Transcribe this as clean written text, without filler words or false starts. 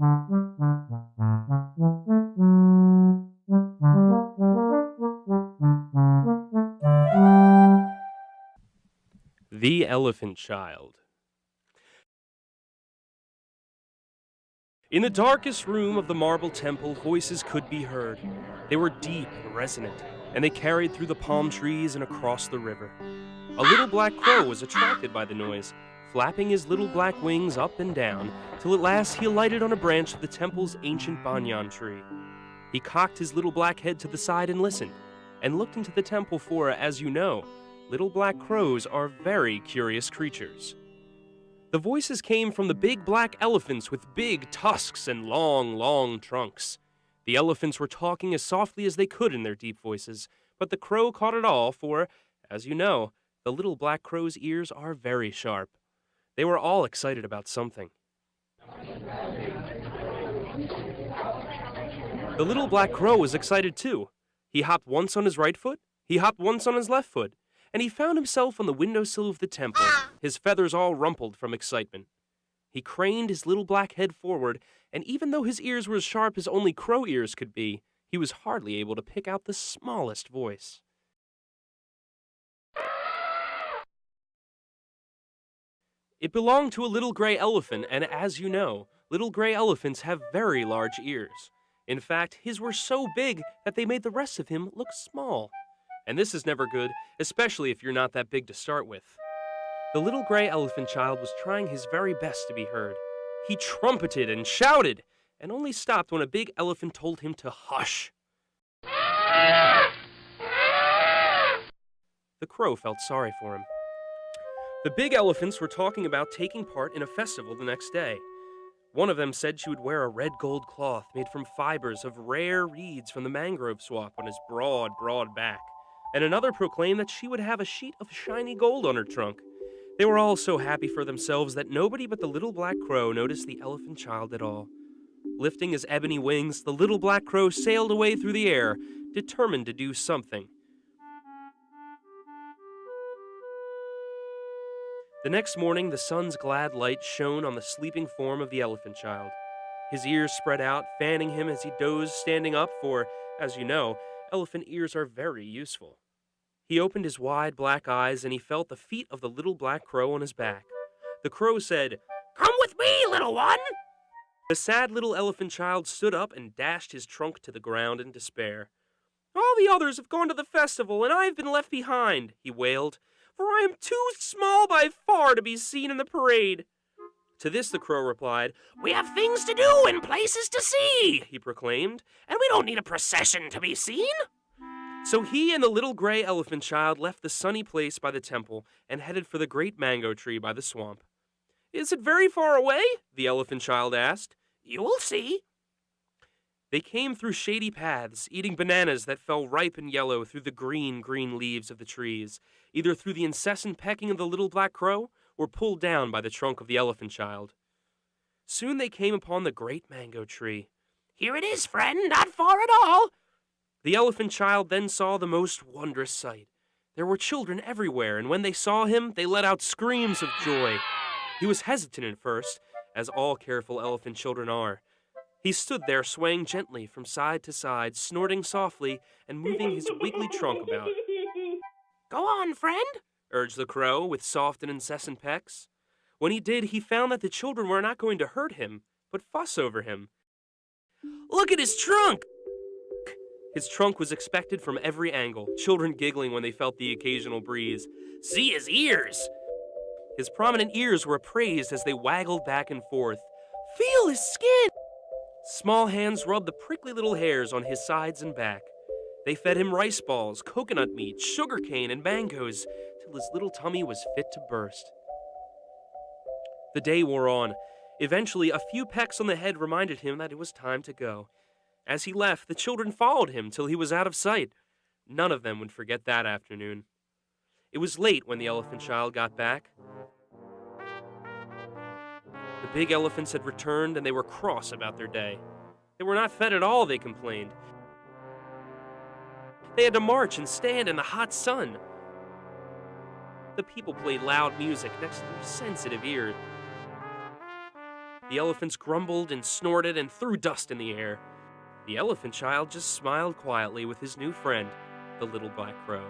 The Elephant Child. In the darkest room of the marble temple, voices could be heard. They were deep and resonant, and they carried through the palm trees and across the river. A little black crow was attracted by the noise, flapping his little black wings up and down, till at last he alighted on a branch of the temple's ancient banyan tree. He cocked his little black head to the side and listened, and looked into the temple for, as you know, little black crows are very curious creatures. The voices came from the big black elephants with big tusks and long, long trunks. The elephants were talking as softly as they could in their deep voices, but the crow caught it all, for, as you know, the little black crow's ears are very sharp. They were all excited about something. The little black crow was excited too. He hopped once on his right foot, he hopped once on his left foot, and he found himself on the windowsill of the temple, his feathers all rumpled from excitement. He craned his little black head forward, and even though his ears were as sharp as only crow ears could be, he was hardly able to pick out the smallest voice. It belonged to a little gray elephant, and as you know, little gray elephants have very large ears. In fact, his were so big that they made the rest of him look small. And this is never good, especially if you're not that big to start with. The little gray elephant child was trying his very best to be heard. He trumpeted and shouted, and only stopped when a big elephant told him to hush. The crow felt sorry for him. The big elephants were talking about taking part in a festival the next day. One of them said she would wear a red gold cloth made from fibers of rare reeds from the mangrove swamp on his broad, broad back. And another proclaimed that she would have a sheet of shiny gold on her trunk. They were all so happy for themselves that nobody but the little black crow noticed the elephant child at all. Lifting his ebony wings, the little black crow sailed away through the air, determined to do something. The next morning, the sun's glad light shone on the sleeping form of the elephant child. His ears spread out, fanning him as he dozed standing up, for, as you know, elephant ears are very useful. He opened his wide black eyes and he felt the feet of the little black crow on his back. The crow said, "Come with me, little one!" The sad little elephant child stood up and dashed his trunk to the ground in despair. "All the others have gone to the festival and I have been left behind," he wailed, "for I am too small by far to be seen in the parade." To this the crow replied, "We have things to do and places to see," he proclaimed, "and we don't need a procession to be seen." So he and the little gray elephant child left the sunny place by the temple and headed for the great mango tree by the swamp. "Is it very far away?" the elephant child asked. "You will see." They came through shady paths, eating bananas that fell ripe and yellow through the green, green leaves of the trees, either through the incessant pecking of the little black crow or pulled down by the trunk of the elephant child. Soon they came upon the great mango tree. "Here it is, friend, not far at all." The elephant child then saw the most wondrous sight. There were children everywhere, and when they saw him, they let out screams of joy. He was hesitant at first, as all careful elephant children are. He stood there swaying gently from side to side, snorting softly and moving his wiggly trunk about. "Go on, friend," urged the crow with soft and incessant pecks. When he did, he found that the children were not going to hurt him, but fuss over him. "Look at his trunk!" His trunk was expected from every angle, children giggling when they felt the occasional breeze. "See his ears!" His prominent ears were appraised as they waggled back and forth. "Feel his skin!" Small hands rubbed the prickly little hairs on his sides and back. They fed him rice balls, coconut meat, sugarcane, and mangoes, till his little tummy was fit to burst. The day wore on. Eventually, a few pecks on the head reminded him that it was time to go. As he left, the children followed him till he was out of sight. None of them would forget that afternoon. It was late when the elephant child got back. The big elephants had returned and they were cross about their day. They were not fed at all, they complained. They had to march and stand in the hot sun. The people played loud music next to their sensitive ears. The elephants grumbled and snorted and threw dust in the air. The elephant child just smiled quietly with his new friend, the little black crow.